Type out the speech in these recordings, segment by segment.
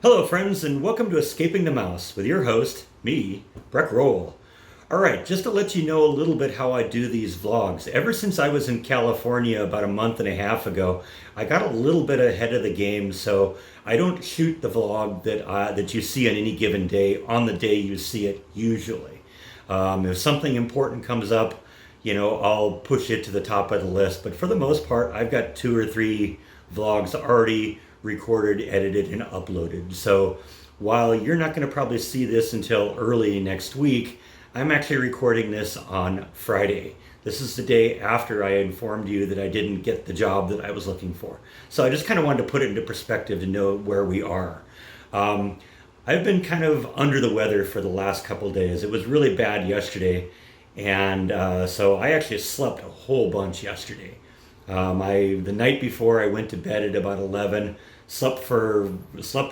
Hello, friends, and welcome to Escaping the Mouse with your host, me, Breck Roll. All right, just to let you know a little bit how I do these vlogs. Ever since I was in California about a month and a half ago, I got a little bit ahead of the game, so I don't shoot the vlog that you see on any given day on the day you see it usually. If something important comes up, I'll push it to the top of the list. But for the most part, I've got 2 or 3 vlogs already recorded, edited, and uploaded. So while you're not going to probably see this until early next week, I'm actually recording this on Friday. This is the day after I informed you that I didn't get the job that I was looking for. So I just kind of wanted to put it into perspective to know where we are. I've been kind of under the weather for the last couple of days. It was really bad yesterday, and so I actually slept a whole bunch yesterday. The night before, I went to bed at about 11, slept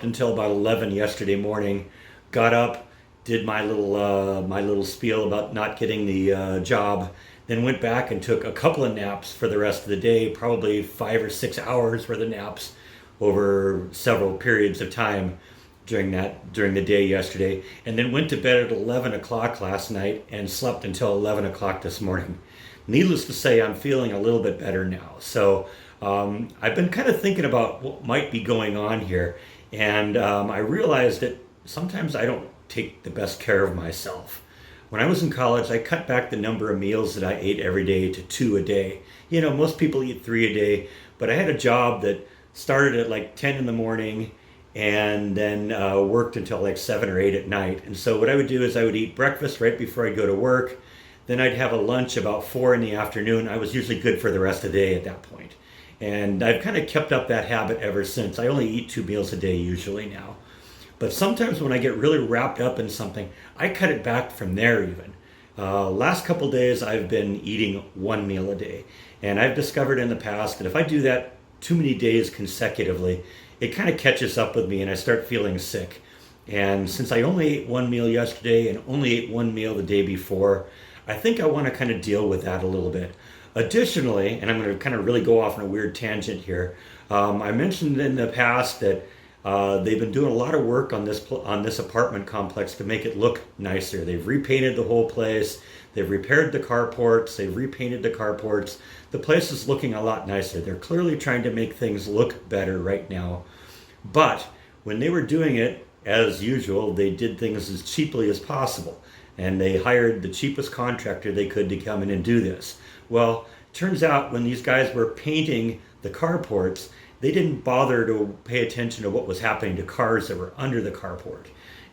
until about 11 yesterday morning, got up, did my little spiel about not getting the job, then went back and took a couple of naps for the rest of the day, probably 5 or 6 hours worth of naps over several periods of time during the day yesterday, and then went to bed at 11 o'clock last night and slept until 11 o'clock this morning. Needless to say, I'm feeling a little bit better now. So I've been kind of thinking about what might be going on here, and I realized that sometimes I don't take the best care of myself. When I was in college, I cut back the number of meals that I ate every day to 2 a day. Most people eat 3 a day, but I had a job that started at like 10 in the morning and then worked until like 7 or 8 at night. And so what I would do is I would eat breakfast right before I'd go to work. Then I'd have a lunch about 4 in the afternoon. I was usually good for the rest of the day at that point. And I've kind of kept up that habit ever since. I only eat 2 meals a day usually now. But sometimes when I get really wrapped up in something, I cut it back from there even. Last couple days I've been eating 1 meal a day. And I've discovered in the past that if I do that too many days consecutively, it kind of catches up with me and I start feeling sick. And since I only ate 1 meal yesterday and only ate 1 meal the day before, I think I want to kind of deal with that a little bit. Additionally, and I'm going to kind of really go off on a weird tangent here, I mentioned in the past that they've been doing a lot of work on this apartment complex to make it look nicer. They've repainted the whole place. They've repaired the carports. They've repainted the carports. The place is looking a lot nicer. They're clearly trying to make things look better right now. But when they were doing it, as usual, they did things as cheaply as possible. And they hired the cheapest contractor they could to come in and do this. Well, turns out when these guys were painting the carports, they didn't bother to pay attention to what was happening to cars that were under the carport.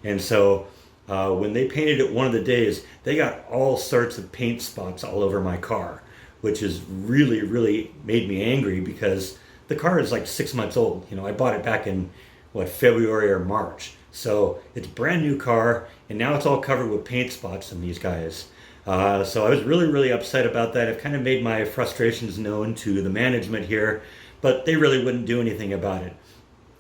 And so when they painted it one of the days, they got all sorts of paint spots all over my car, which has really, really made me angry because the car is like 6 months old. I bought it back in, February or March. So it's a brand new car, and now it's all covered with paint spots on these guys. So I was really, really upset about that. I've kind of made my frustrations known to the management here, but they really wouldn't do anything about it.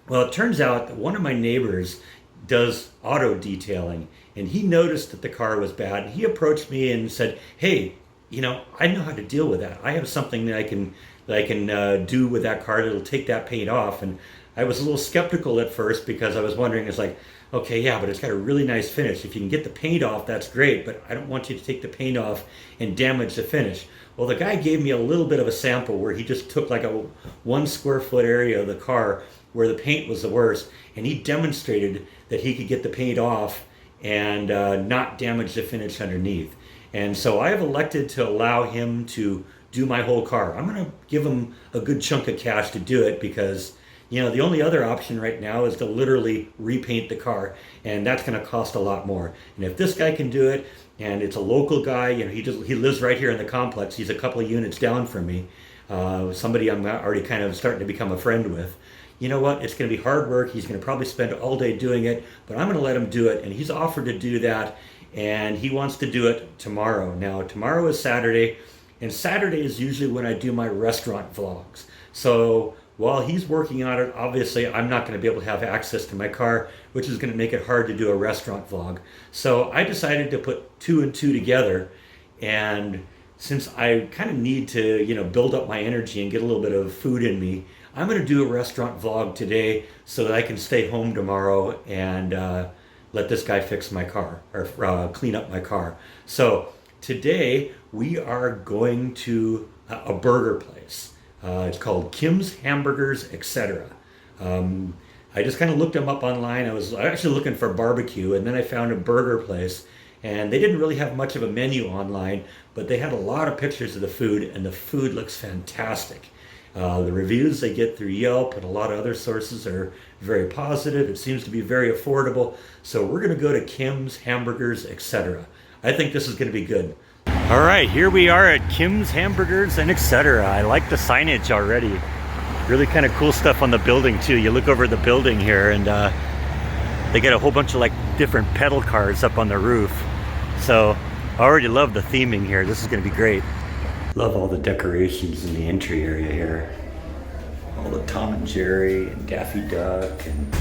Well, it turns out that one of my neighbors does auto detailing, and he noticed that the car was bad. He approached me and said, "Hey, I know how to deal with that. I have something that I can do with that car that'll take that paint off." And I was a little skeptical at first because I was wondering, it's like, okay, yeah, but it's got a really nice finish. If you can get the paint off, that's great, but I don't want you to take the paint off and damage the finish. Well, the guy gave me a little bit of a sample where he just took like a 1 square foot area of the car where the paint was the worst, and he demonstrated that he could get the paint off and not damage the finish underneath. And so I have elected to allow him to do my whole car. I'm going to give him a good chunk of cash to do it because the only other option right now is to literally repaint the car, and that's going to cost a lot more. And if this guy can do it, and it's a local guy, he lives right here in the complex. He's a couple of units down from me. Somebody I'm already kind of starting to become a friend with. You know what? It's going to be hard work. He's going to probably spend all day doing it, but I'm going to let him do it. And he's offered to do that, and he wants to do it tomorrow. Now, tomorrow is Saturday, and Saturday is usually when I do my restaurant vlogs. So while he's working on it, obviously I'm not going to be able to have access to my car, which is going to make it hard to do a restaurant vlog. So I decided to put 2 and 2 together and since I kind of need to, build up my energy and get a little bit of food in me, I'm going to do a restaurant vlog today so that I can stay home tomorrow and let this guy fix my car or clean up my car. So today we are going to a burger place. It's called Kim's Hamburgers, etc. I just kind of looked them up online. I was actually looking for barbecue, and then I found a burger place. And they didn't really have much of a menu online, but they had a lot of pictures of the food, and the food looks fantastic. The reviews they get through Yelp and a lot of other sources are very positive. It seems to be very affordable. So we're going to go to Kim's Hamburgers, etc. I think this is going to be good. All right, here we are at Kim's Hamburgers and etc. I like the signage already. Really kind of cool stuff on the building too. You look over the building here and they got a whole bunch of like different pedal cars up on the roof. So I already love the theming here. This is going to be great. Love all the decorations in the entry area here. All the Tom and Jerry and Daffy Duck and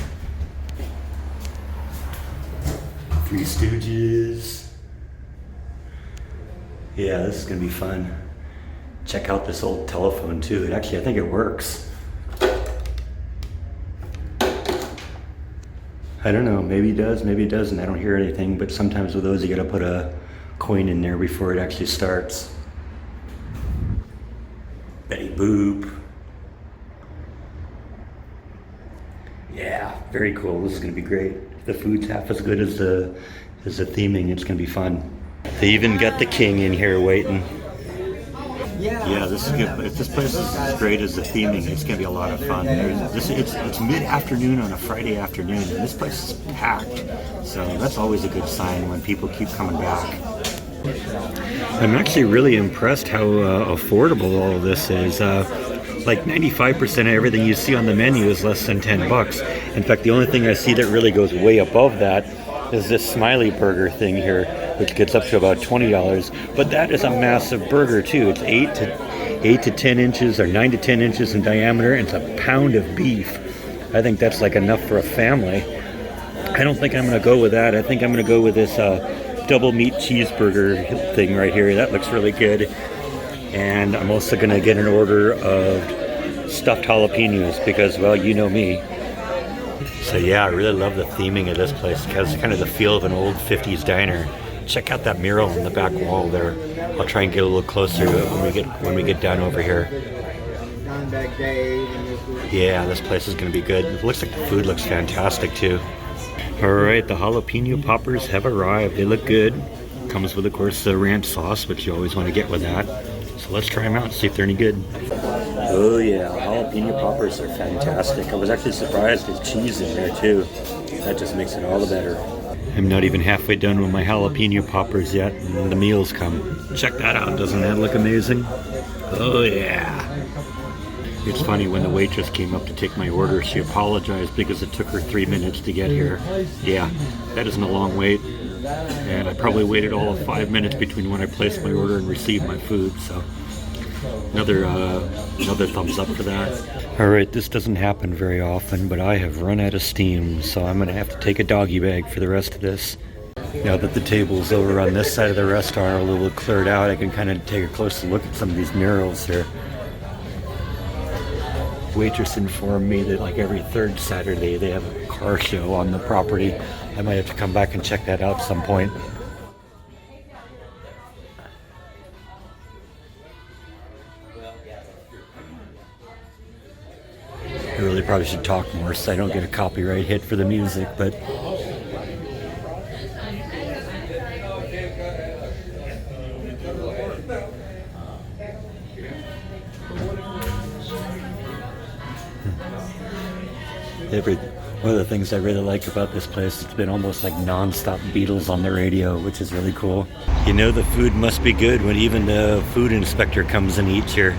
Three Stooges. Yeah, this is going to be fun. Check out this old telephone too. I think it works. I don't know, maybe it does, maybe it doesn't. I don't hear anything, but sometimes with those you gotta put a coin in there before it actually starts. Betty Boop. Yeah, very cool. This is gonna be great. If the food's half as good as the theming, it's gonna be fun. They even got the king in here waiting. Yeah, this is good. If this place is as great as the theming, it's going to be a lot of fun. It's mid-afternoon on a Friday afternoon, and this place is packed. So that's always a good sign when people keep coming back. I'm actually really impressed how affordable all of this is. Like 95% of everything you see on the menu is less than $10. In fact, the only thing I see that really goes way above that is this smiley burger thing here, which gets up to about $20. But that is a massive burger too. It's 8 to 10 inches or 9 to 10 inches in diameter, and it's a pound of beef. I think that's like enough for a family. I don't think I'm going to go with that. I think I'm going to go with this double meat cheeseburger thing right here. That looks really good. And I'm also going to get an order of stuffed jalapenos because, well, you know me. So yeah, I really love the theming of this place. It has kind of the feel of an old 50s diner. Check out that mural on the back wall there. I'll try and get a little closer to it when we get down over here. Yeah, this place is going to be good. It looks like the food looks fantastic too. Alright, the jalapeno poppers have arrived. They look good. Comes with, of course, the ranch sauce, which you always want to get with that. So let's try them out and see if they're any good. Oh yeah, jalapeno poppers are fantastic. I was actually surprised there's cheese in there too. That just makes it all the better. I'm not even halfway done with my jalapeno poppers yet, and the meals come. Check that out, doesn't that look amazing? Oh yeah. It's funny, when the waitress came up to take my order, she apologized because it took her 3 minutes to get here. Yeah, that isn't a long wait. And I probably waited all of 5 minutes between when I placed my order and received my food, so another thumbs up for that. Alright, this doesn't happen very often, but I have run out of steam, so I'm going to have to take a doggy bag for the rest of this. Now that the tables over on this side of the restaurant are a little cleared out, I can kind of take a closer look at some of these murals here. Waitress informed me that like every third Saturday they have a car show on the property. I might have to come back and check that out at some point. I really probably should talk more so I don't get a copyright hit for the music, but one of the things I really like about this place, it's been almost like non-stop Beatles on the radio, which is really cool. You know the food must be good when even the food inspector comes and eats here.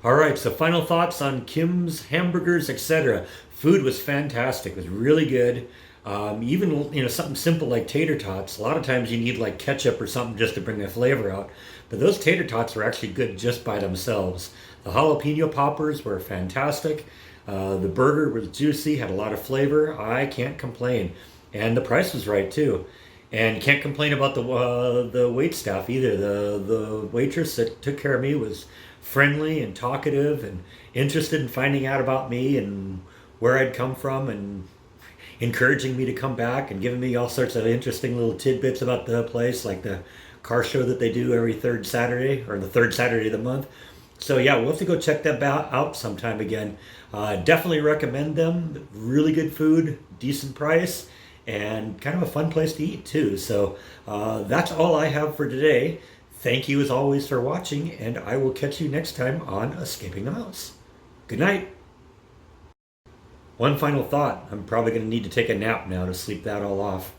Alright, so final thoughts on Kim's Hamburgers, etc. Food was fantastic. It was really good. Even something simple like tater tots. A lot of times you need like ketchup or something just to bring the flavor out. But those tater tots were actually good just by themselves. The jalapeno poppers were fantastic. The burger was juicy, had a lot of flavor. I can't complain. And the price was right too. And can't complain about the wait staff either. The waitress that took care of me was friendly and talkative and interested in finding out about me and where I'd come from and encouraging me to come back and giving me all sorts of interesting little tidbits about the place, like the car show that they do every third Saturday or the third Saturday of the month. So yeah, we'll have to go check them out sometime again. Definitely recommend them. Really good food, decent price, and kind of a fun place to eat too. So that's all I have for today. Thank you as always for watching, and I will catch you next time on Escaping the Mouse. Good night. One final thought. I'm probably going to need to take a nap now to sleep that all off.